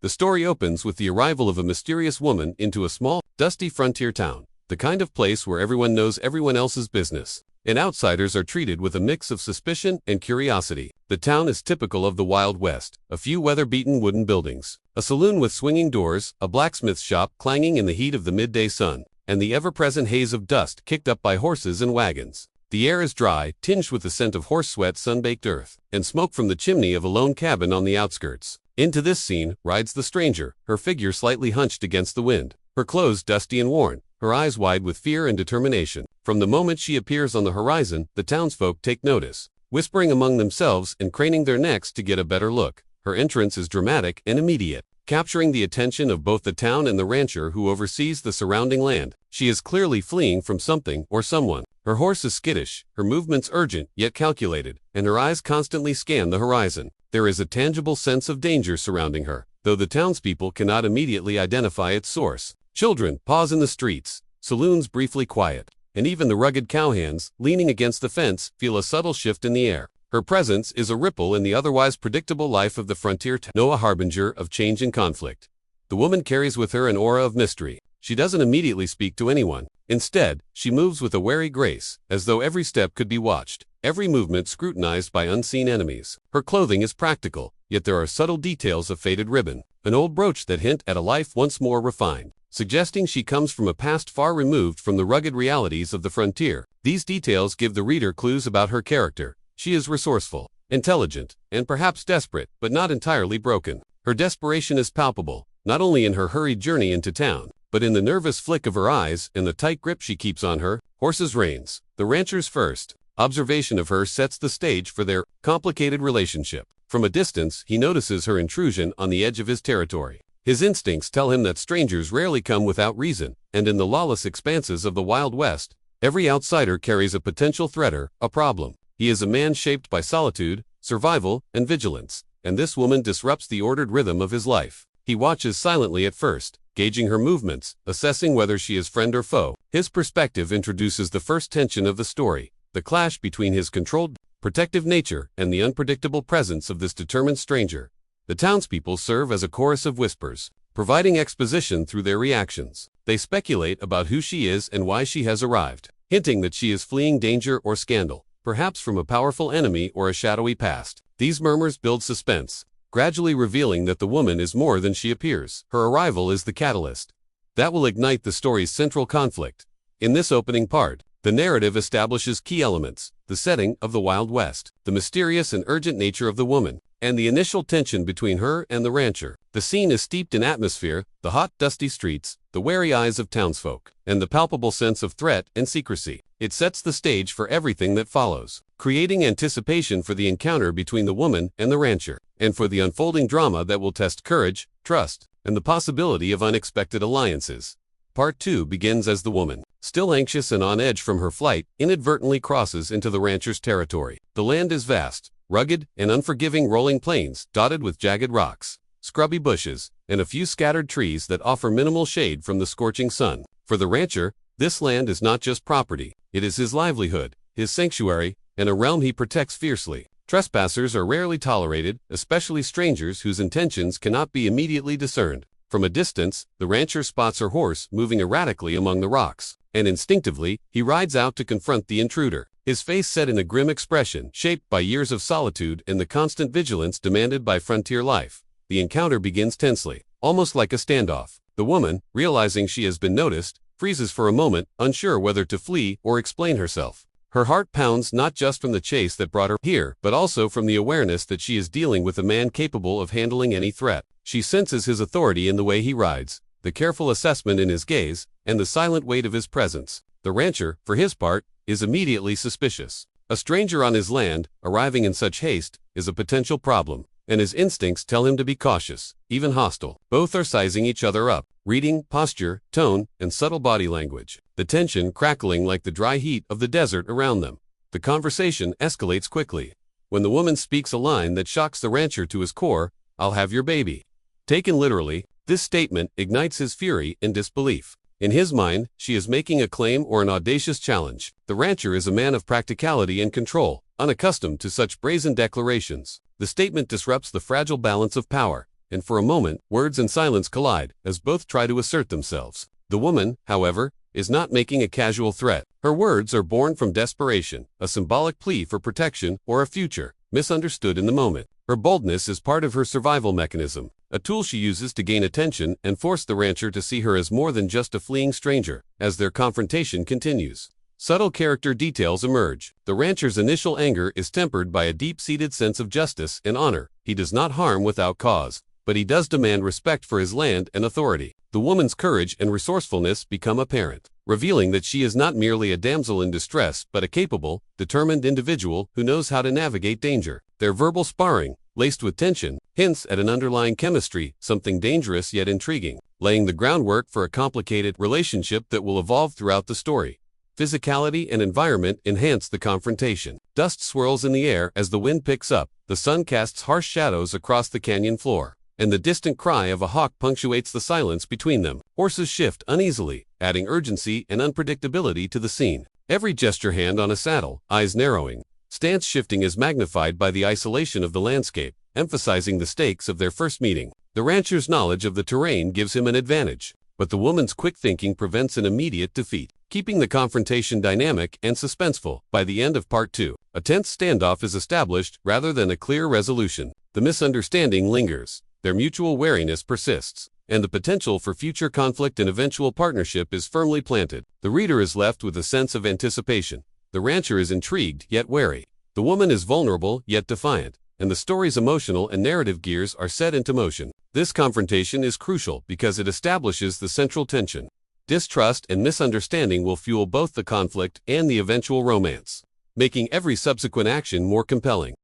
The story opens with the arrival of a mysterious woman into a small, dusty frontier town, the kind of place where everyone knows everyone else's business, and outsiders are treated with a mix of suspicion and curiosity. The town is typical of the Wild West: a few weather-beaten wooden buildings, a saloon with swinging doors, a blacksmith shop clanging in the heat of the midday sun, and the ever-present haze of dust kicked up by horses and wagons. The air is dry, tinged with the scent of horse sweat, sun-baked earth, and smoke from the chimney of a lone cabin on the outskirts. Into this scene rides the stranger, her figure slightly hunched against the wind, her clothes dusty and worn, her eyes wide with fear and determination. From the moment she appears on the horizon, the townsfolk take notice, whispering among themselves and craning their necks to get a better look. Her entrance is dramatic and immediate, capturing the attention of both the town and the rancher who oversees the surrounding land. She is clearly fleeing from something or someone. Her horse is skittish, her movements urgent yet calculated, and her eyes constantly scan the horizon. There is a tangible sense of danger surrounding her, though the townspeople cannot immediately identify its source. Children pause in the streets, saloons briefly quiet, and even the rugged cowhands, leaning against the fence, feel a subtle shift in the air. Her presence is a ripple in the otherwise predictable life of the frontier town, a harbinger of change and conflict. The woman carries with her an aura of mystery. She doesn't immediately speak to anyone. Instead, she moves with a wary grace, as though every step could be watched, every movement scrutinized by unseen enemies. Her clothing is practical, yet there are subtle details of faded ribbon, an old brooch that hint at a life once more refined, suggesting she comes from a past far removed from the rugged realities of the frontier. These details give the reader clues about her character. She is resourceful, intelligent, and perhaps desperate, but not entirely broken. Her desperation is palpable, not only in her hurried journey into town, but in the nervous flick of her eyes and the tight grip she keeps on her horse's reins. The rancher's first observation of her sets the stage for their complicated relationship. From a distance, he notices her intrusion on the edge of his territory. His instincts tell him that strangers rarely come without reason, and in the lawless expanses of the Wild West, every outsider carries a potential threat or a problem. He is a man shaped by solitude, survival, and vigilance, and this woman disrupts the ordered rhythm of his life. He watches silently at first, gauging her movements, assessing whether she is friend or foe. His perspective introduces the first tension of the story, the clash between his controlled, protective nature and the unpredictable presence of this determined stranger. The townspeople serve as a chorus of whispers, providing exposition through their reactions. They speculate about who she is and why she has arrived, hinting that she is fleeing danger or scandal, perhaps from a powerful enemy or a shadowy past. These murmurs build suspense, gradually revealing that the woman is more than she appears. Her arrival is the catalyst that will ignite the story's central conflict. In this opening part, the narrative establishes key elements: the setting of the Wild West, the mysterious and urgent nature of the woman, and the initial tension between her and the rancher. The scene is steeped in atmosphere: the hot, dusty streets, the wary eyes of townsfolk, and the palpable sense of threat and secrecy. It sets the stage for everything that follows, creating anticipation for the encounter between the woman and the rancher, and for the unfolding drama that will test courage, trust, and the possibility of unexpected alliances. Part 2 begins as the woman, still anxious and on edge from her flight, inadvertently crosses into the rancher's territory. The land is vast, rugged, and unforgiving, rolling plains dotted with jagged rocks, scrubby bushes, and a few scattered trees that offer minimal shade from the scorching sun. For the rancher, this land is not just property, it is his livelihood, his sanctuary, and a realm he protects fiercely. Trespassers are rarely tolerated, especially strangers whose intentions cannot be immediately discerned. From a distance, the rancher spots her horse moving erratically among the rocks, and instinctively, he rides out to confront the intruder, his face set in a grim expression shaped by years of solitude and the constant vigilance demanded by frontier life. The encounter begins tensely, almost like a standoff. The woman, realizing she has been noticed, freezes for a moment, unsure whether to flee or explain herself. Her heart pounds not just from the chase that brought her here, but also from the awareness that she is dealing with a man capable of handling any threat. She senses his authority in the way he rides, the careful assessment in his gaze, and the silent weight of his presence. The rancher, for his part, is immediately suspicious. A stranger on his land, arriving in such haste, is a potential problem, and his instincts tell him to be cautious, even hostile. Both are sizing each other up, reading posture, tone, and subtle body language, the tension crackling like the dry heat of the desert around them. The conversation escalates quickly, when the woman speaks a line that shocks the rancher to his core: "I'll have your baby." Taken literally, this statement ignites his fury and disbelief. In his mind, she is making a claim or an audacious challenge. The rancher is a man of practicality and control, unaccustomed to such brazen declarations. The statement disrupts the fragile balance of power, and for a moment, words and silence collide, as both try to assert themselves. The woman, however, is not making a casual threat. Her words are born from desperation, a symbolic plea for protection or a future, misunderstood in the moment. Her boldness is part of her survival mechanism, a tool she uses to gain attention and force the rancher to see her as more than just a fleeing stranger. As their confrontation continues, subtle character details emerge. The rancher's initial anger is tempered by a deep-seated sense of justice and honor. He does not harm without cause, but he does demand respect for his land and authority. The woman's courage and resourcefulness become apparent, revealing that she is not merely a damsel in distress but a capable, determined individual who knows how to navigate danger. Their verbal sparring, laced with tension, hints at an underlying chemistry, something dangerous yet intriguing, laying the groundwork for a complicated relationship that will evolve throughout the story. Physicality and environment enhance the confrontation. Dust swirls in the air as the wind picks up, the sun casts harsh shadows across the canyon floor, and the distant cry of a hawk punctuates the silence between them. Horses shift uneasily, adding urgency and unpredictability to the scene. Every gesture hand on a saddle, eyes narrowing. Stance shifting is magnified by the isolation of the landscape, emphasizing the stakes of their first meeting. The rancher's knowledge of the terrain gives him an advantage, but the woman's quick thinking prevents an immediate defeat, keeping the confrontation dynamic and suspenseful. By the end of Part 2, a tense standoff is established rather than a clear resolution. The misunderstanding lingers, their mutual wariness persists, and the potential for future conflict and eventual partnership is firmly planted. The reader is left with a sense of anticipation. The rancher is intrigued yet wary. The woman is vulnerable yet defiant, and the story's emotional and narrative gears are set into motion. This confrontation is crucial because it establishes the central tension. Distrust and misunderstanding will fuel both the conflict and the eventual romance, making every subsequent action more compelling.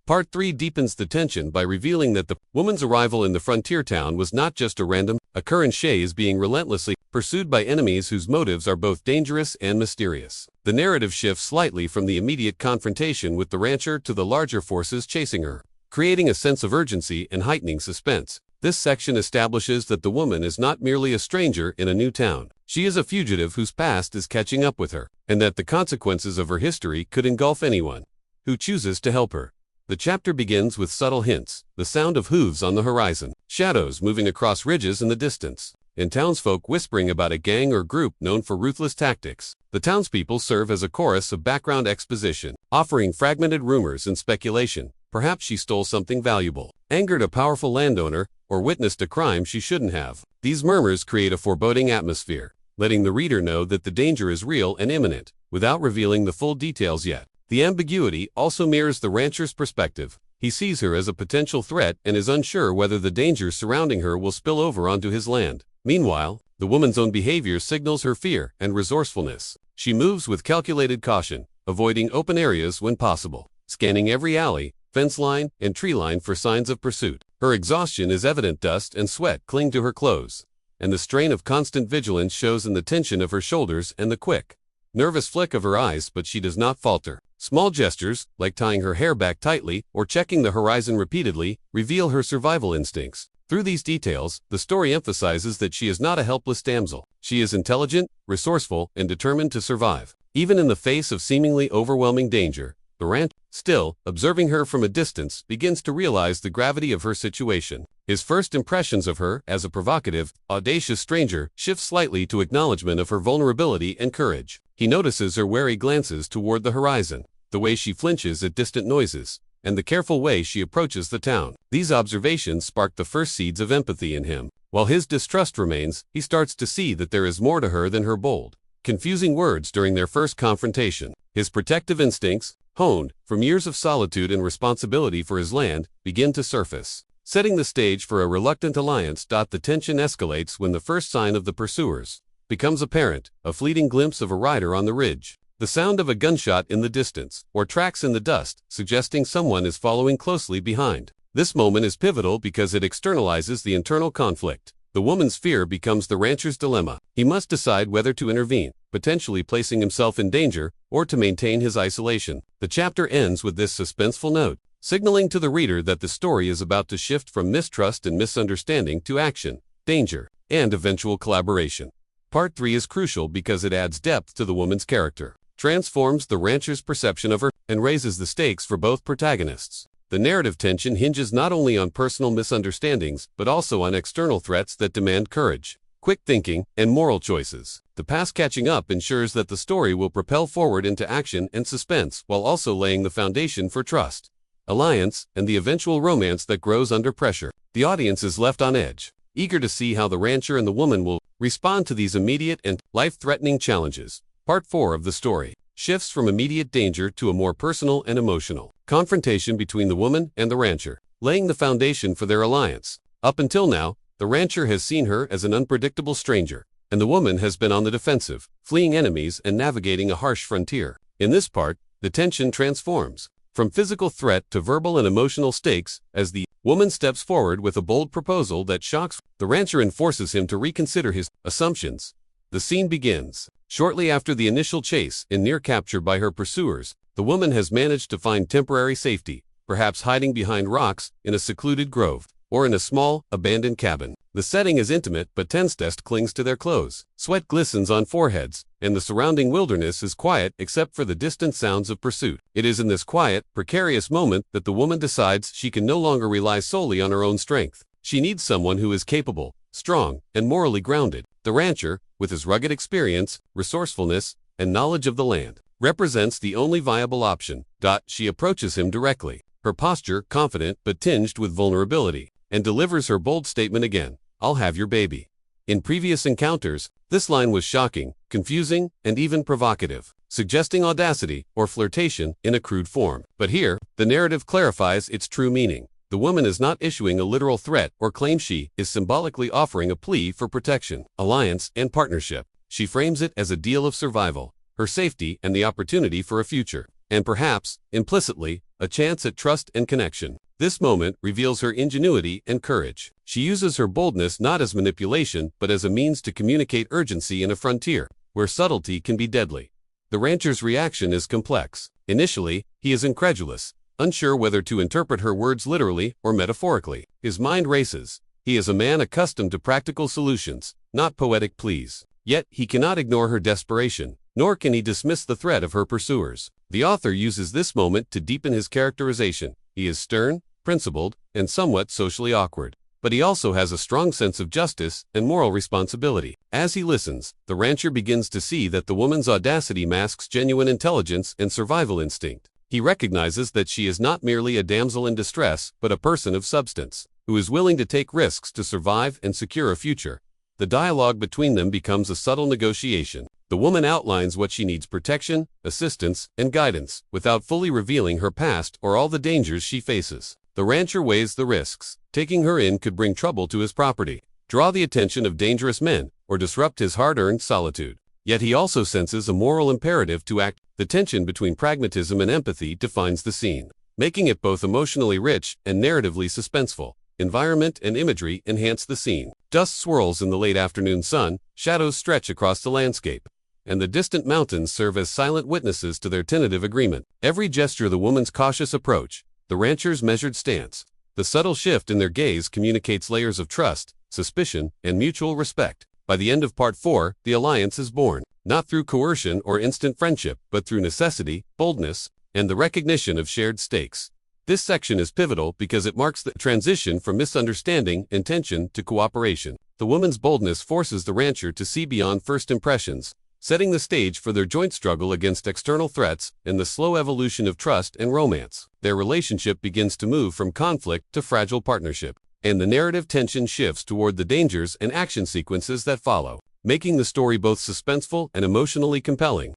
Part 3 deepens the tension by revealing that the woman's arrival in the frontier town was not just a random occurrence. She is being relentlessly pursued by enemies whose motives are both dangerous and mysterious. The narrative shifts slightly from the immediate confrontation with the rancher to the larger forces chasing her, creating a sense of urgency and heightening suspense. This section establishes that the woman is not merely a stranger in a new town. She is a fugitive whose past is catching up with her, and that the consequences of her history could engulf anyone who chooses to help her. The chapter begins with subtle hints, the sound of hooves on the horizon, shadows moving across ridges in the distance, and townsfolk whispering about a gang or group known for ruthless tactics. The townspeople serve as a chorus of background exposition, offering fragmented rumors and speculation. Perhaps she stole something valuable, angered a powerful landowner, or witnessed a crime she shouldn't have. These murmurs create a foreboding atmosphere, letting the reader know that the danger is real and imminent, without revealing the full details yet. The ambiguity also mirrors the rancher's perspective. He sees her as a potential threat and is unsure whether the dangers surrounding her will spill over onto his land. Meanwhile, the woman's own behavior signals her fear and resourcefulness. She moves with calculated caution, avoiding open areas when possible, scanning every alley, fence line, and tree line for signs of pursuit. Her exhaustion is evident. Dust and sweat cling to her clothes, and the strain of constant vigilance shows in the tension of her shoulders and the quick, nervous flick of her eyes, but she does not falter. Small gestures, like tying her hair back tightly or checking the horizon repeatedly, reveal her survival instincts. Through these details, the story emphasizes that she is not a helpless damsel. She is intelligent, resourceful, and determined to survive, even in the face of seemingly overwhelming danger. The rancher, still observing her from a distance, begins to realize the gravity of her situation. His first impressions of her as a provocative, audacious stranger shift slightly to acknowledgement of her vulnerability and courage. He notices her wary glances toward the horizon, the way she flinches at distant noises, and the careful way she approaches the town. These observations spark the first seeds of empathy in him. While his distrust remains, he starts to see that there is more to her than her bold, confusing words during their first confrontation. His protective instincts, honed from years of solitude and responsibility for his land, begin to surface, setting the stage for a reluctant alliance. The tension escalates when the first sign of the pursuers becomes apparent, a fleeting glimpse of a rider on the ridge, the sound of a gunshot in the distance, or tracks in the dust, suggesting someone is following closely behind. This moment is pivotal because it externalizes the internal conflict. The woman's fear becomes the rancher's dilemma. He must decide whether to intervene, potentially placing himself in danger, or to maintain his isolation. The chapter ends with this suspenseful note, signaling to the reader that the story is about to shift from mistrust and misunderstanding to action, danger, and eventual collaboration. Part 3 is crucial because it adds depth to the woman's character, transforms the rancher's perception of her, and raises the stakes for both protagonists. The narrative tension hinges not only on personal misunderstandings, but also on external threats that demand courage, quick thinking, and moral choices. The past catching up ensures that the story will propel forward into action and suspense while also laying the foundation for trust, alliance, and the eventual romance that grows under pressure. The audience is left on edge, eager to see how the rancher and the woman will respond to these immediate and life-threatening challenges. Part 4 of the story shifts from immediate danger to a more personal and emotional confrontation between the woman and the rancher, laying the foundation for their alliance. Up until now, the rancher has seen her as an unpredictable stranger, and the woman has been on the defensive, fleeing enemies and navigating a harsh frontier. In this part, the tension transforms from physical threat to verbal and emotional stakes as the woman steps forward with a bold proposal that shocks. The rancher and forces him to reconsider his assumptions. The scene begins shortly after the initial chase and near capture by her pursuers. The woman has managed to find temporary safety, perhaps hiding behind rocks in a secluded grove or in a small, abandoned cabin. The setting is intimate, but Tenstest clings to their clothes. Sweat glistens on foreheads, and the surrounding wilderness is quiet except for the distant sounds of pursuit. It is in this quiet, precarious moment that the woman decides she can no longer rely solely on her own strength. She needs someone who is capable, strong, and morally grounded. The rancher, with his rugged experience, resourcefulness, and knowledge of the land, represents the only viable option. She approaches him directly, her posture confident but tinged with vulnerability, and delivers her bold statement again, "I'll have your baby." In previous encounters, this line was shocking, confusing, and even provocative, suggesting audacity or flirtation in a crude form. But here, the narrative clarifies its true meaning. The woman is not issuing a literal threat or claim, she is symbolically offering a plea for protection, alliance, and partnership. She frames it as a deal of survival, her safety and the opportunity for a future, and perhaps, implicitly, a chance at trust and connection. This moment reveals her ingenuity and courage. She uses her boldness not as manipulation but as a means to communicate urgency in a frontier where subtlety can be deadly. The rancher's reaction is complex. Initially, he is incredulous, unsure whether to interpret her words literally or metaphorically. His mind races. He is a man accustomed to practical solutions, not poetic pleas. Yet he cannot ignore her desperation, nor can he dismiss the threat of her pursuers. The author uses this moment to deepen his characterization. He is stern, principled, and somewhat socially awkward, but he also has a strong sense of justice and moral responsibility. As he listens, the rancher begins to see that the woman's audacity masks genuine intelligence and survival instinct. He recognizes that she is not merely a damsel in distress, but a person of substance, who is willing to take risks to survive and secure a future. The dialogue between them becomes a subtle negotiation. The woman outlines what she needs: protection, assistance, and guidance, without fully revealing her past or all the dangers she faces. The rancher weighs the risks. Taking her in could bring trouble to his property, draw the attention of dangerous men, or disrupt his hard-earned solitude. Yet he also senses a moral imperative to act. The tension between pragmatism and empathy defines the scene, making it both emotionally rich and narratively suspenseful. Environment and imagery enhance the scene. Dust swirls in the late afternoon sun, shadows stretch across the landscape, and the distant mountains serve as silent witnesses to their tentative agreement. Every gesture, the woman's cautious approach, the rancher's measured stance, the subtle shift in their gaze communicates layers of trust, suspicion, and mutual respect. By the end of Part 4, the alliance is born, not through coercion or instant friendship, but through necessity, boldness, and the recognition of shared stakes. This section is pivotal because it marks the transition from misunderstanding and tension to cooperation. The woman's boldness forces the rancher to see beyond first impressions, setting the stage for their joint struggle against external threats and the slow evolution of trust and romance. Their relationship begins to move from conflict to fragile partnership, and the narrative tension shifts toward the dangers and action sequences that follow, making the story both suspenseful and emotionally compelling.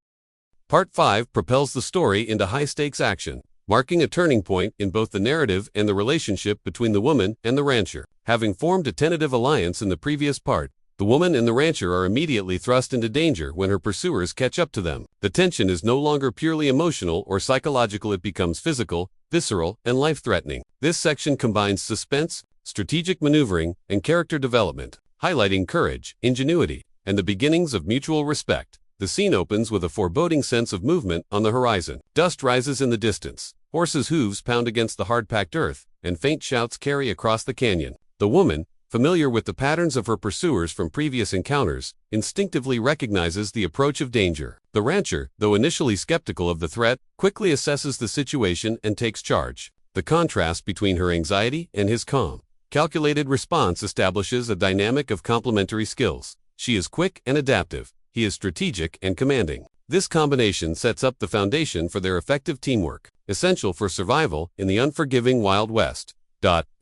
Part 5 propels the story into high-stakes action, marking a turning point in both the narrative and the relationship between the woman and the rancher. Having formed a tentative alliance in the previous part, the woman and the rancher are immediately thrust into danger when her pursuers catch up to them. The tension is no longer purely emotional or psychological, it becomes physical, visceral, and life-threatening. This section combines suspense, strategic maneuvering, and character development, highlighting courage, ingenuity, and the beginnings of mutual respect. The scene opens with a foreboding sense of movement on the horizon. Dust rises in the distance, horses' hooves pound against the hard-packed earth, and faint shouts carry across the canyon. The woman, familiar with the patterns of her pursuers from previous encounters, instinctively recognizes the approach of danger. The rancher, though initially skeptical of the threat, quickly assesses the situation and takes charge. The contrast between her anxiety and his calm, calculated response establishes a dynamic of complementary skills. She is quick and adaptive. He is strategic and commanding. This combination sets up the foundation for their effective teamwork, essential for survival in the unforgiving Wild West.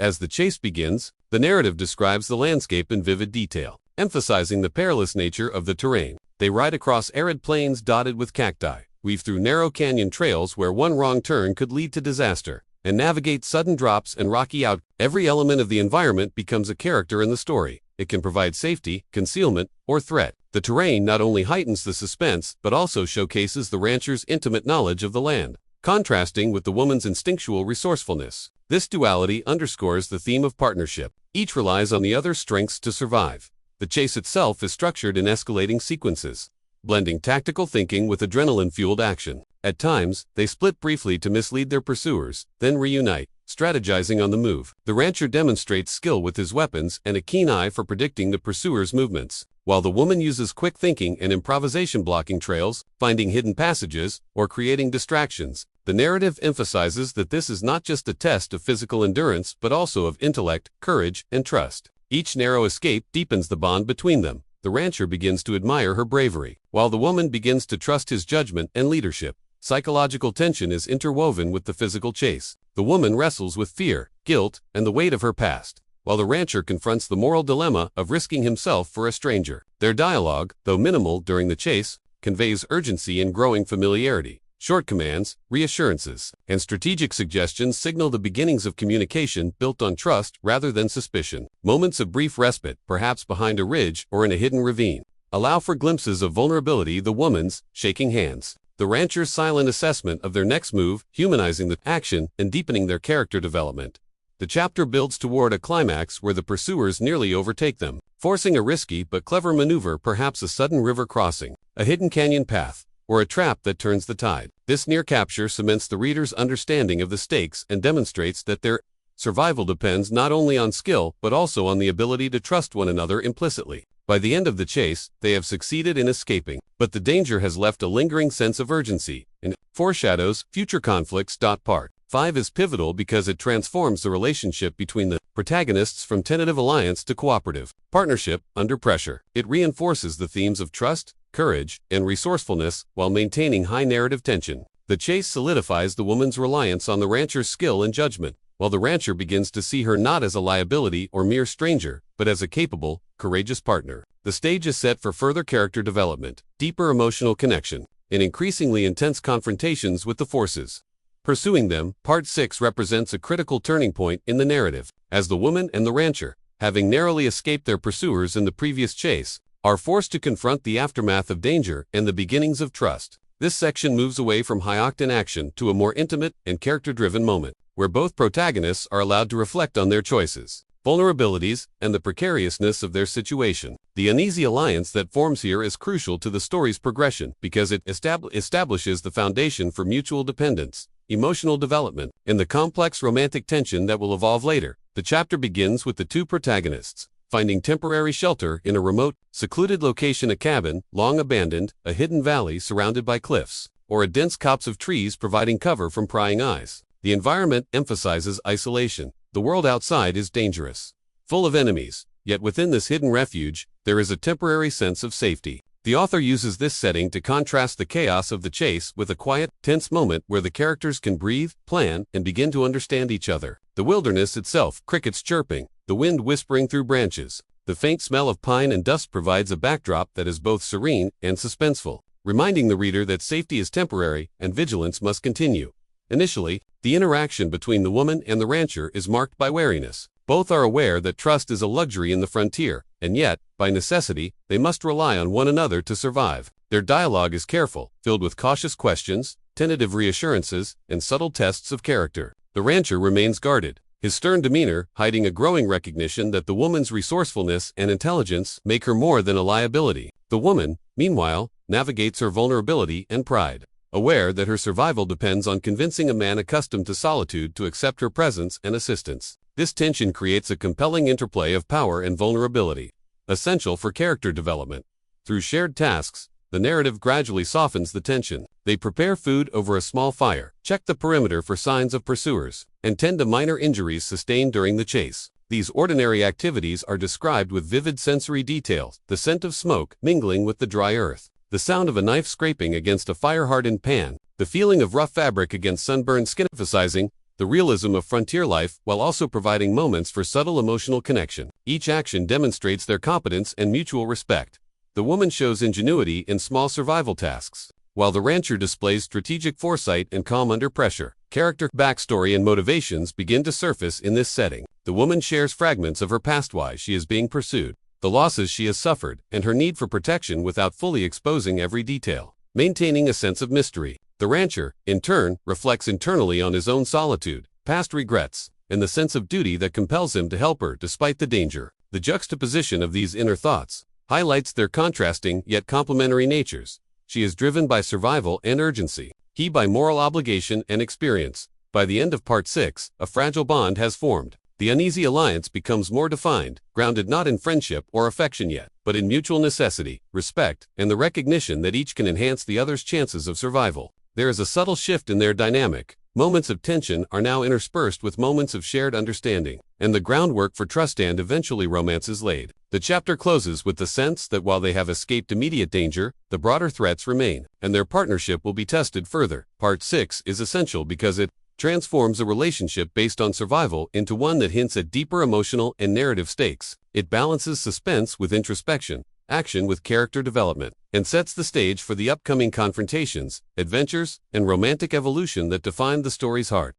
As the chase begins, the narrative describes the landscape in vivid detail, emphasizing the perilous nature of the terrain. They ride across arid plains dotted with cacti, weave through narrow canyon trails where one wrong turn could lead to disaster, and navigate sudden drops and rocky out. Every element of the environment becomes a character in the story. It can provide safety, concealment, or threat. The terrain not only heightens the suspense, but also showcases the rancher's intimate knowledge of the land, contrasting with the woman's instinctual resourcefulness. This duality underscores the theme of partnership. Each relies on the other's strengths to survive. The chase itself is structured in escalating sequences, blending tactical thinking with adrenaline-fueled action. At times, they split briefly to mislead their pursuers, then reunite, strategizing on the move. The rancher demonstrates skill with his weapons and a keen eye for predicting the pursuer's movements, while the woman uses quick thinking and improvisation blocking trails, finding hidden passages, or creating distractions. The narrative emphasizes that this is not just a test of physical endurance but also of intellect, courage, and trust. Each narrow escape deepens the bond between them. The rancher begins to admire her bravery, while the woman begins to trust his judgment and leadership. Psychological tension is interwoven with the physical chase. The woman wrestles with fear, guilt, and the weight of her past, while the rancher confronts the moral dilemma of risking himself for a stranger. Their dialogue, though minimal during the chase, conveys urgency and growing familiarity. Short commands, reassurances, and strategic suggestions signal the beginnings of communication built on trust rather than suspicion. Moments of brief respite, perhaps behind a ridge or in a hidden ravine, allow for glimpses of vulnerability. The woman's shaking hands, the rancher's silent assessment of their next move, humanizing the action and deepening their character development. The chapter builds toward a climax where the pursuers nearly overtake them, forcing a risky but clever maneuver, perhaps a sudden river crossing, a hidden canyon path, or a trap that turns the tide. This near capture cements the reader's understanding of the stakes and demonstrates that their survival depends not only on skill but also on the ability to trust one another implicitly. By the end of the chase, they have succeeded in escaping, but the danger has left a lingering sense of urgency and foreshadows future conflicts. Part 5 is pivotal because it transforms the relationship between the protagonists from tentative alliance to cooperative partnership under pressure. It reinforces the themes of trust, courage, and resourcefulness while maintaining high narrative tension. The chase solidifies the woman's reliance on the rancher's skill and judgment, while the rancher begins to see her not as a liability or mere stranger, but as a capable, courageous partner. The stage is set for further character development, deeper emotional connection, and increasingly intense confrontations with the forces pursuing them. Part 6 represents a critical turning point in the narrative, as the woman and the rancher, having narrowly escaped their pursuers in the previous chase, are forced to confront the aftermath of danger and the beginnings of trust. This section moves away from high-octane action to a more intimate and character-driven moment, where both protagonists are allowed to reflect on their choices, vulnerabilities, and the precariousness of their situation. The uneasy alliance that forms here is crucial to the story's progression because it establishes the foundation for mutual dependence, emotional development, and the complex romantic tension that will evolve later. The chapter begins with the two protagonists finding temporary shelter in a remote, secluded location, a cabin, long abandoned, a hidden valley surrounded by cliffs, or a dense copse of trees providing cover from prying eyes. The environment emphasizes isolation. The world outside is dangerous, full of enemies, yet within this hidden refuge, there is a temporary sense of safety. The author uses this setting to contrast the chaos of the chase with a quiet, tense moment where the characters can breathe, plan, and begin to understand each other. The wilderness itself, crickets chirping, the wind whispering through branches, the faint smell of pine and dust provides a backdrop that is both serene and suspenseful, reminding the reader that safety is temporary and vigilance must continue. Initially, the interaction between the woman and the rancher is marked by wariness. Both are aware that trust is a luxury in the frontier, and yet, by necessity, they must rely on one another to survive. Their dialogue is careful, filled with cautious questions, tentative reassurances, and subtle tests of character. The rancher remains guarded, his stern demeanor hiding a growing recognition that the woman's resourcefulness and intelligence make her more than a liability. The woman, meanwhile, navigates her vulnerability and pride, aware that her survival depends on convincing a man accustomed to solitude to accept her presence and assistance. This tension creates a compelling interplay of power and vulnerability, essential for character development. Through shared tasks, the narrative gradually softens the tension, They prepare food over a small fire, check the perimeter for signs of pursuers, and tend to minor injuries sustained during the chase. These ordinary activities are described with vivid sensory details, the scent of smoke mingling with the dry earth, the sound of a knife scraping against a fire-hardened pan, the feeling of rough fabric against sunburned skin, emphasizing the realism of frontier life while also providing moments for subtle emotional connection. Each action demonstrates their competence and mutual respect. The woman shows ingenuity in small survival tasks, while the rancher displays strategic foresight and calm under pressure. Character, backstory, and motivations begin to surface in this setting. The woman shares fragments of her past, why she is being pursued, the losses she has suffered, and her need for protection without fully exposing every detail, maintaining a sense of mystery. The rancher, in turn, reflects internally on his own solitude, past regrets, and the sense of duty that compels him to help her despite the danger. The juxtaposition of these inner thoughts highlights their contrasting yet complementary natures. She is driven by survival and urgency, he by moral obligation and experience. By the end of Part 6, a fragile bond has formed. The uneasy alliance becomes more defined, grounded not in friendship or affection yet, but in mutual necessity, respect, and the recognition that each can enhance the other's chances of survival. There is a subtle shift in their dynamic. Moments of tension are now interspersed with moments of shared understanding, and the groundwork for trust and eventually romance is laid. The chapter closes with the sense that while they have escaped immediate danger, the broader threats remain, and their partnership will be tested further. Part 6 is essential because it transforms a relationship based on survival into one that hints at deeper emotional and narrative stakes. It balances suspense with introspection, action with character development, and sets the stage for the upcoming confrontations, adventures, and romantic evolution that define the story's heart.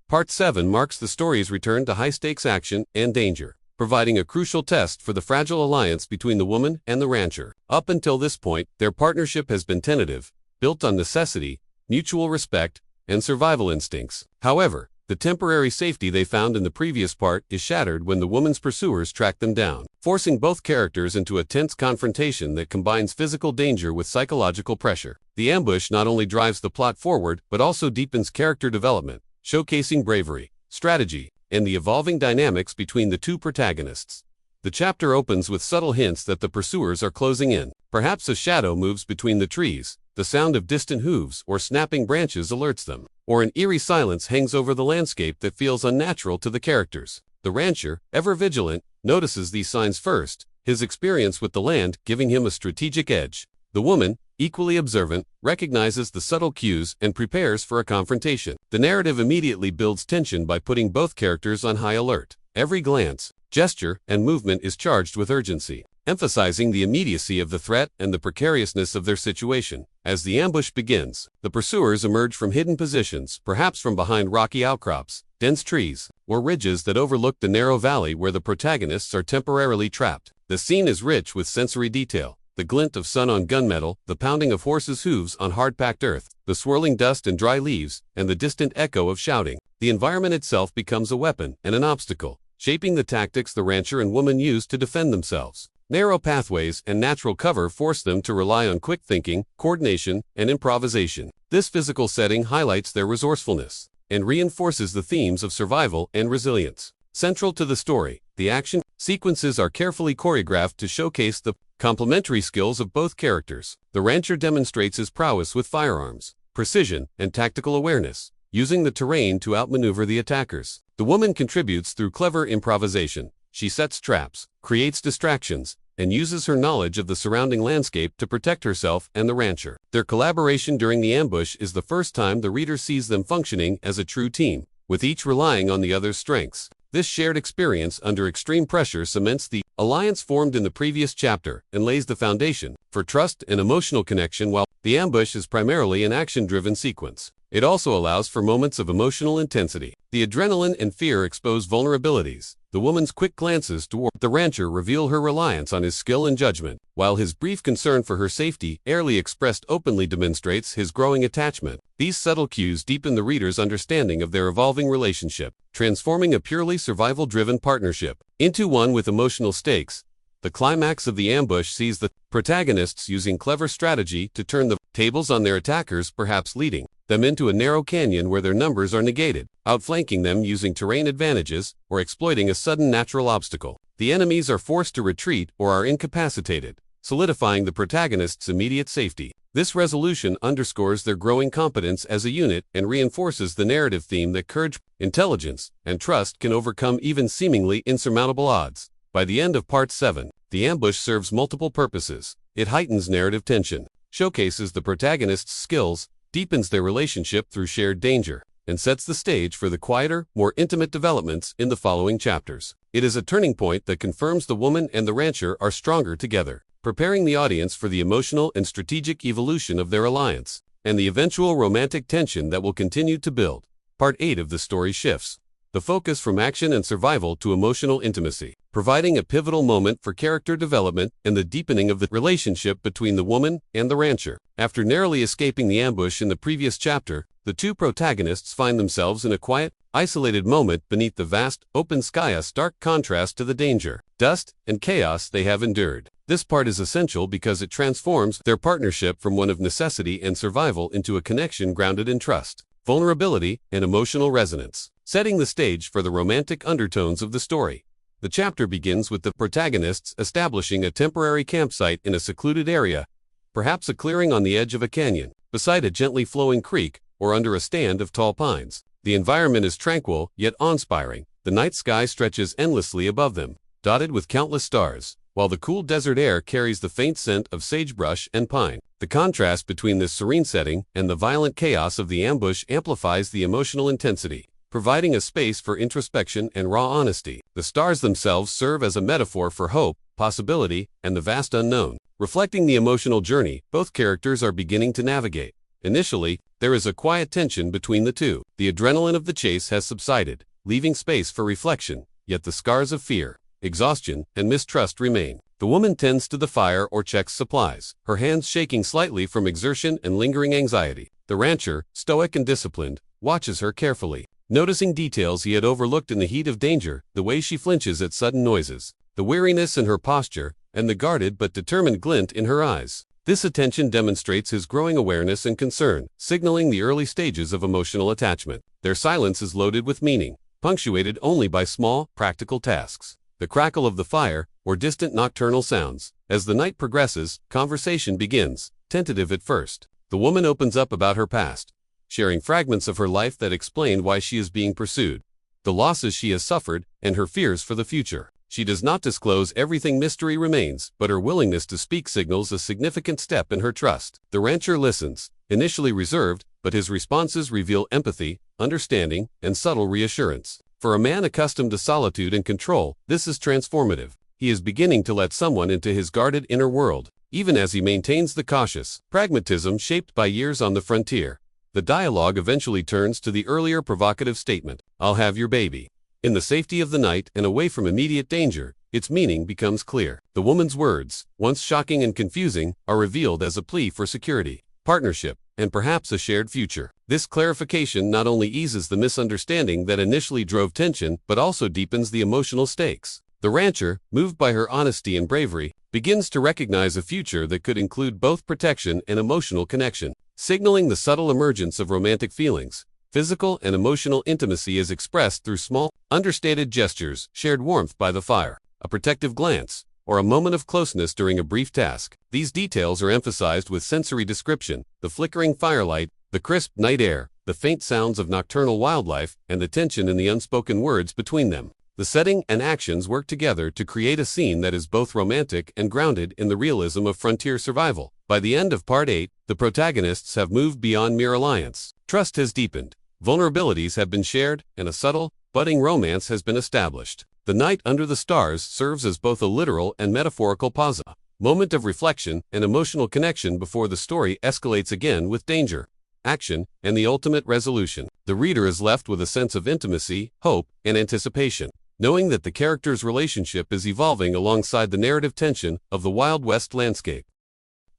Part 7 marks the story's return to high-stakes action and danger, providing a crucial test for the fragile alliance between the woman and the rancher. Up until this point, their partnership has been tentative, built on necessity, mutual respect, and survival instincts. However, the temporary safety they found in the previous part is shattered when the woman's pursuers track them down, forcing both characters into a tense confrontation that combines physical danger with psychological pressure. The ambush not only drives the plot forward, but also deepens character development, showcasing bravery, strategy, and the evolving dynamics between the two protagonists. The chapter opens with subtle hints that the pursuers are closing in. Perhaps a shadow moves between the trees, the sound of distant hooves or snapping branches alerts them, or an eerie silence hangs over the landscape that feels unnatural to the characters. The rancher, ever vigilant, notices these signs first, his experience with the land giving him a strategic edge. The woman, equally observant, recognizes the subtle cues and prepares for a confrontation. The narrative immediately builds tension by putting both characters on high alert. Every glance, gesture, and movement is charged with urgency, emphasizing the immediacy of the threat and the precariousness of their situation. As the ambush begins, the pursuers emerge from hidden positions, perhaps from behind rocky outcrops, dense trees, or ridges that overlook the narrow valley where the protagonists are temporarily trapped. The scene is rich with sensory detail. The glint of sun on gunmetal, the pounding of horses' hooves on hard-packed earth, the swirling dust and dry leaves, and the distant echo of shouting. The environment itself becomes a weapon and an obstacle, shaping the tactics the rancher and woman use to defend themselves. Narrow pathways and natural cover force them to rely on quick thinking, coordination, and improvisation. This physical setting highlights their resourcefulness and reinforces the themes of survival and resilience. Central to the story, the action sequences are carefully choreographed to showcase the complementary skills of both characters. The rancher demonstrates his prowess with firearms, precision, and tactical awareness, using the terrain to outmaneuver the attackers. The woman contributes through clever improvisation. She sets traps, creates distractions, and uses her knowledge of the surrounding landscape to protect herself and the rancher. Their collaboration during the ambush is the first time the reader sees them functioning as a true team, with each relying on the other's strengths. This shared experience under extreme pressure cements the alliance formed in the previous chapter and lays the foundation for trust and emotional connection. While the ambush is primarily an action-driven sequence, it also allows for moments of emotional intensity. The adrenaline and fear expose vulnerabilities. The woman's quick glances toward the rancher reveal her reliance on his skill and judgment, while his brief concern for her safety, rarely expressed openly, demonstrates his growing attachment. These subtle cues deepen the reader's understanding of their evolving relationship, transforming a purely survival-driven partnership into one with emotional stakes. The climax of the ambush sees the protagonists using clever strategy to turn the tables on their attackers, perhaps leading them into a narrow canyon where their numbers are negated, outflanking them using terrain advantages or exploiting a sudden natural obstacle. The enemies are forced to retreat or are incapacitated, solidifying the protagonist's immediate safety. This resolution underscores their growing competence as a unit and reinforces the narrative theme that courage, intelligence, and trust can overcome even seemingly insurmountable odds. By the end of Part 7, the ambush serves multiple purposes. It heightens narrative tension, showcases the protagonist's skills, deepens their relationship through shared danger, and sets the stage for the quieter, more intimate developments in the following chapters. It is a turning point that confirms the woman and the rancher are stronger together, preparing the audience for the emotional and strategic evolution of their alliance, and the eventual romantic tension that will continue to build. Part 8 of the story shifts the focus from action and survival to emotional intimacy, providing a pivotal moment for character development and the deepening of the relationship between the woman and the rancher. After narrowly escaping the ambush in the previous chapter, the two protagonists find themselves in a quiet, isolated moment beneath the vast, open sky, a stark contrast to the danger, dust, and chaos they have endured. This part is essential because it transforms their partnership from one of necessity and survival into a connection grounded in trust, vulnerability, and emotional resonance, setting the stage for the romantic undertones of the story. The chapter begins with the protagonists establishing a temporary campsite in a secluded area, perhaps a clearing on the edge of a canyon, beside a gently flowing creek, or under a stand of tall pines. The environment is tranquil, yet awe-inspiring. The night sky stretches endlessly above them, dotted with countless stars, while the cool desert air carries the faint scent of sagebrush and pine. The contrast between this serene setting and the violent chaos of the ambush amplifies the emotional intensity, providing a space for introspection and raw honesty. The stars themselves serve as a metaphor for hope, possibility, and the vast unknown, reflecting the emotional journey both characters are beginning to navigate. Initially, there is a quiet tension between the two. The adrenaline of the chase has subsided, leaving space for reflection, yet the scars of fear, exhaustion, and mistrust remain. The woman tends to the fire or checks supplies, her hands shaking slightly from exertion and lingering anxiety. The rancher, stoic and disciplined, watches her carefully, noticing details he had overlooked in the heat of danger, the way she flinches at sudden noises, the weariness in her posture, and the guarded but determined glint in her eyes. This attention demonstrates his growing awareness and concern, signaling the early stages of emotional attachment. Their silence is loaded with meaning, punctuated only by small, practical tasks. The crackle of the fire, or distant nocturnal sounds. As the night progresses, conversation begins, tentative at first. The woman opens up about her past, sharing fragments of her life that explain why she is being pursued, the losses she has suffered, and her fears for the future. She does not disclose everything. Mystery remains, but her willingness to speak signals a significant step in her trust. The rancher listens, initially reserved, but his responses reveal empathy, understanding, and subtle reassurance. For a man accustomed to solitude and control, this is transformative. He is beginning to let someone into his guarded inner world, even as he maintains the cautious pragmatism shaped by years on the frontier. The dialogue eventually turns to the earlier provocative statement, "I'll have your baby." In the safety of the night and away from immediate danger, its meaning becomes clear. The woman's words, once shocking and confusing, are revealed as a plea for security, partnership, and perhaps a shared future. This clarification not only eases the misunderstanding that initially drove tension, but also deepens the emotional stakes. The rancher, moved by her honesty and bravery, begins to recognize a future that could include both protection and emotional connection, signaling the subtle emergence of romantic feelings. Physical and emotional intimacy is expressed through small, understated gestures, shared warmth by the fire, a protective glance, or a moment of closeness during a brief task. These details are emphasized with sensory description, the flickering firelight, the crisp night air, the faint sounds of nocturnal wildlife, and the tension in the unspoken words between them. The setting and actions work together to create a scene that is both romantic and grounded in the realism of frontier survival. By the end of Part 8, the protagonists have moved beyond mere alliance. Trust has deepened, vulnerabilities have been shared, and a subtle, budding romance has been established. The night under the stars serves as both a literal and metaphorical pause, a moment of reflection and emotional connection before the story escalates again with danger, action, and the ultimate resolution. The reader is left with a sense of intimacy, hope, and anticipation, knowing that the character's relationship is evolving alongside the narrative tension of the Wild West landscape.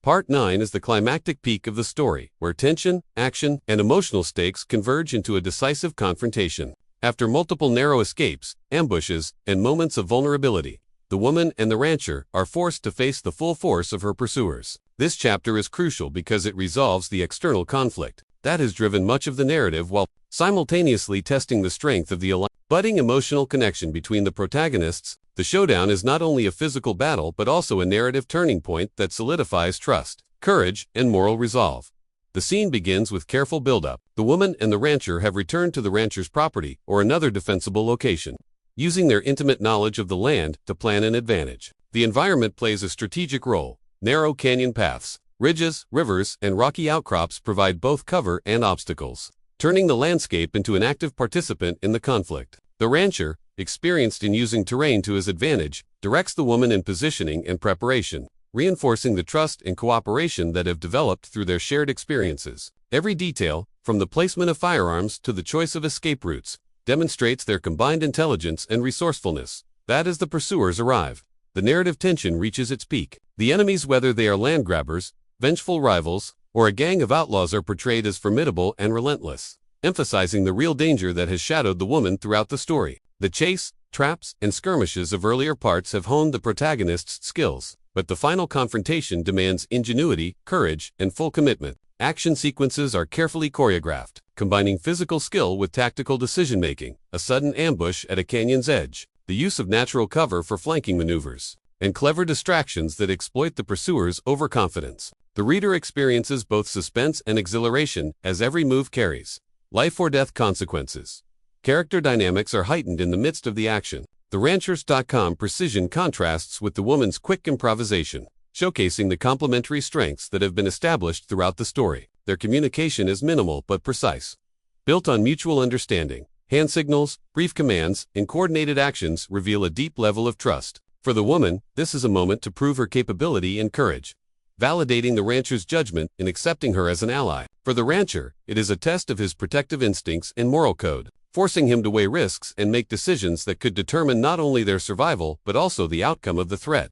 Part 9 is the climactic peak of the story, where tension, action, and emotional stakes converge into a decisive confrontation. After multiple narrow escapes, ambushes, and moments of vulnerability, the woman and the rancher are forced to face the full force of her pursuers. This chapter is crucial because it resolves the external conflict that has driven much of the narrative while simultaneously testing the strength of the budding emotional connection between the protagonists. The showdown is not only a physical battle but also a narrative turning point that solidifies trust, courage, and moral resolve. The scene begins with careful build-up. The woman and the rancher have returned to the rancher's property or another defensible location, using their intimate knowledge of the land to plan an advantage. The environment plays a strategic role. Narrow canyon paths, ridges, rivers, and rocky outcrops provide both cover and obstacles, turning the landscape into an active participant in the conflict. The rancher, experienced in using terrain to his advantage, directs the woman in positioning and preparation, reinforcing the trust and cooperation that have developed through their shared experiences. Every detail, from the placement of firearms to the choice of escape routes, demonstrates their combined intelligence and resourcefulness. That as the pursuers arrive, the narrative tension reaches its peak. The enemies, whether they are land grabbers, vengeful rivals, or a gang of outlaws, are portrayed as formidable and relentless, emphasizing the real danger that has shadowed the woman throughout the story. The chase, traps, and skirmishes of earlier parts have honed the protagonist's skills, but the final confrontation demands ingenuity, courage, and full commitment. Action sequences are carefully choreographed, combining physical skill with tactical decision-making. A sudden ambush at a canyon's edge, the use of natural cover for flanking maneuvers, and clever distractions that exploit the pursuer's overconfidence. The reader experiences both suspense and exhilaration as every move carries life-or-death consequences. Character dynamics are heightened in the midst of the action. The Ranchers.com precision contrasts with the woman's quick improvisation, showcasing the complementary strengths that have been established throughout the story. Their communication is minimal but precise, built on mutual understanding. Hand signals, brief commands, and coordinated actions reveal a deep level of trust. For the woman, this is a moment to prove her capability and courage, validating the rancher's judgment in accepting her as an ally. For the rancher, it is a test of his protective instincts and moral code, forcing him to weigh risks and make decisions that could determine not only their survival but also the outcome of the threat.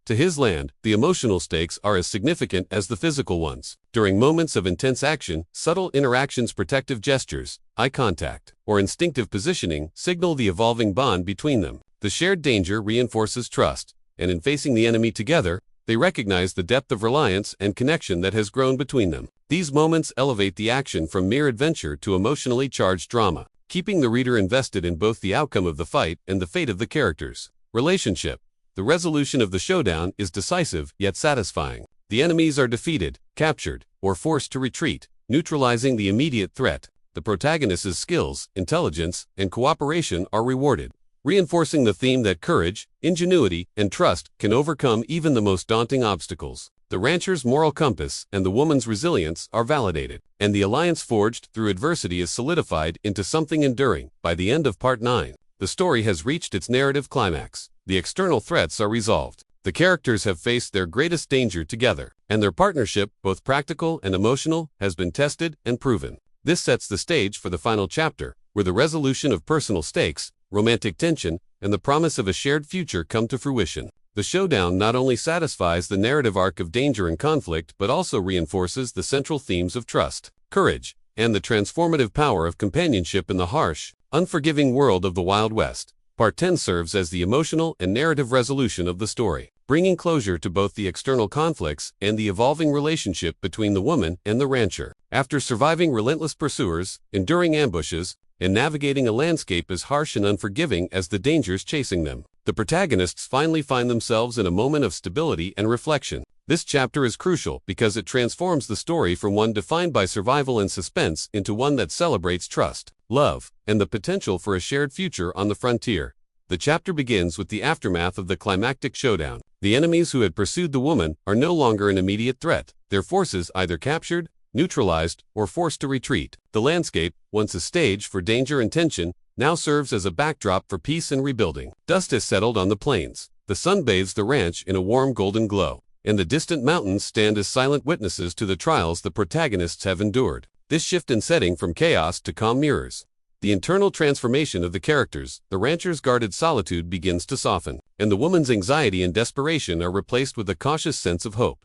To his land, the emotional stakes are as significant as the physical ones. During moments of intense action, subtle interactions, protective gestures, eye contact, or instinctive positioning signal the evolving bond between them. The shared danger reinforces trust, and in facing the enemy together, they recognize the depth of reliance and connection that has grown between them. These moments elevate the action from mere adventure to emotionally charged drama, keeping the reader invested in both the outcome of the fight and the fate of the characters' relationship. The resolution of the showdown is decisive yet satisfying. The enemies are defeated, captured, or forced to retreat, neutralizing the immediate threat. The protagonist's skills, intelligence, and cooperation are rewarded, reinforcing the theme that courage, ingenuity, and trust can overcome even the most daunting obstacles. The rancher's moral compass and the woman's resilience are validated, and the alliance forged through adversity is solidified into something enduring. By the end of Part 9, the story has reached its narrative climax. The external threats are resolved. The characters have faced their greatest danger together, and their partnership, both practical and emotional, has been tested and proven. This sets the stage for the final chapter, where the resolution of personal stakes, romantic tension, and the promise of a shared future come to fruition. The showdown not only satisfies the narrative arc of danger and conflict but also reinforces the central themes of trust, courage, and the transformative power of companionship in the harsh, unforgiving world of the Wild West. Part 10 serves as the emotional and narrative resolution of the story, bringing closure to both the external conflicts and the evolving relationship between the woman and the rancher. After surviving relentless pursuers, enduring ambushes, and navigating a landscape as harsh and unforgiving as the dangers chasing them, the protagonists finally find themselves in a moment of stability and reflection. This chapter is crucial because it transforms the story from one defined by survival and suspense into one that celebrates trust, love, and the potential for a shared future on the frontier. The chapter begins with the aftermath of the climactic showdown. The enemies who had pursued the woman are no longer an immediate threat, their forces either captured, neutralized, or forced to retreat. The landscape, once a stage for danger and tension, now serves as a backdrop for peace and rebuilding. Dust has settled on the plains. The sun bathes the ranch in a warm golden glow, and the distant mountains stand as silent witnesses to the trials the protagonists have endured. This shift in setting from chaos to calm mirrors the internal transformation of the characters. The rancher's guarded solitude begins to soften, and the woman's anxiety and desperation are replaced with a cautious sense of hope.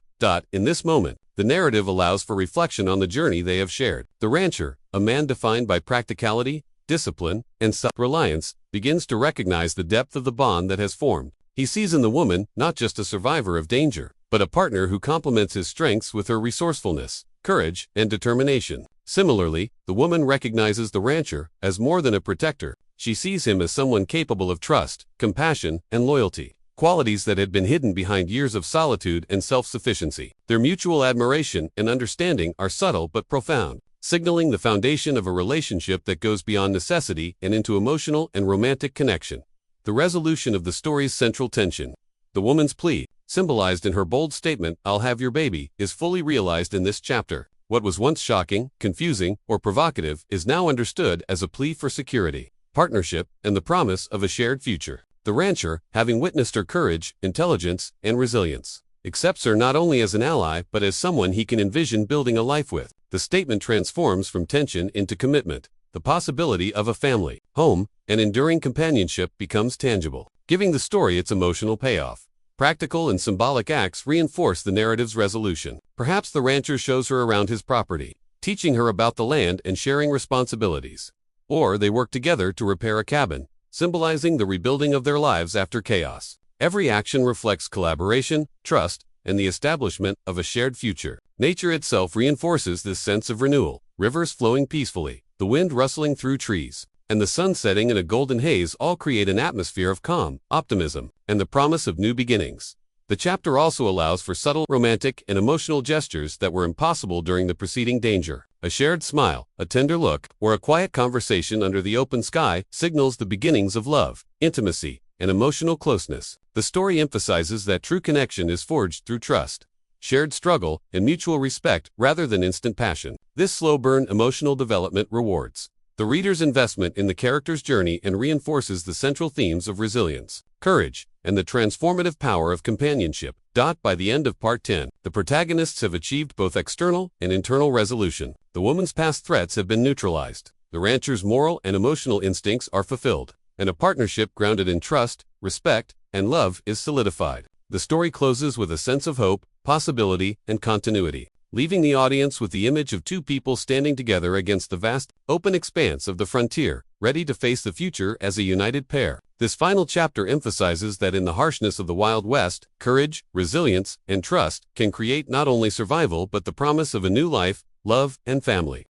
In this moment, the narrative allows for reflection on the journey they have shared. The rancher, a man defined by practicality, discipline, and self-reliance, begins to recognize the depth of the bond that has formed. He sees in the woman not just a survivor of danger, but a partner who complements his strengths with her resourcefulness, courage, and determination. Similarly, the woman recognizes the rancher as more than a protector. She sees him as someone capable of trust, compassion, and loyalty, qualities that had been hidden behind years of solitude and self-sufficiency. Their mutual admiration and understanding are subtle but profound, signaling the foundation of a relationship that goes beyond necessity and into emotional and romantic connection. The resolution of the story's central tension. The woman's plea, symbolized in her bold statement, "I'll have your baby," is fully realized in this chapter. What was once shocking, confusing, or provocative is now understood as a plea for security, partnership, and the promise of a shared future. The rancher, having witnessed her courage, intelligence, and resilience, accepts her not only as an ally but as someone he can envision building a life with. The statement transforms from tension into commitment. The possibility of a family, home, and enduring companionship becomes tangible, giving the story its emotional payoff. Practical and symbolic acts reinforce the narrative's resolution. Perhaps the rancher shows her around his property, teaching her about the land and sharing responsibilities. Or they work together to repair a cabin, symbolizing the rebuilding of their lives after chaos. Every action reflects collaboration, trust, and the establishment of a shared future. Nature itself reinforces this sense of renewal. Rivers flowing peacefully, the wind rustling through trees, and the sun setting in a golden haze all create an atmosphere of calm, optimism, and the promise of new beginnings. The chapter also allows for subtle, romantic, and emotional gestures that were impossible during the preceding danger. A shared smile, a tender look, or a quiet conversation under the open sky signals the beginnings of love, intimacy, and emotional closeness. The story emphasizes that true connection is forged through trust, shared struggle, and mutual respect rather than instant passion. This slow-burn emotional development rewards the reader's investment in the character's journey and reinforces the central themes of resilience, courage, and the transformative power of companionship. By the end of Part 10, the protagonists have achieved both external and internal resolution. The woman's past threats have been neutralized, the rancher's moral and emotional instincts are fulfilled, and a partnership grounded in trust, respect, and love is solidified. The story closes with a sense of hope, possibility, and continuity, leaving the audience with the image of two people standing together against the vast, open expanse of the frontier, ready to face the future as a united pair. This final chapter emphasizes that in the harshness of the Wild West, courage, resilience, and trust can create not only survival but the promise of a new life, love, and family.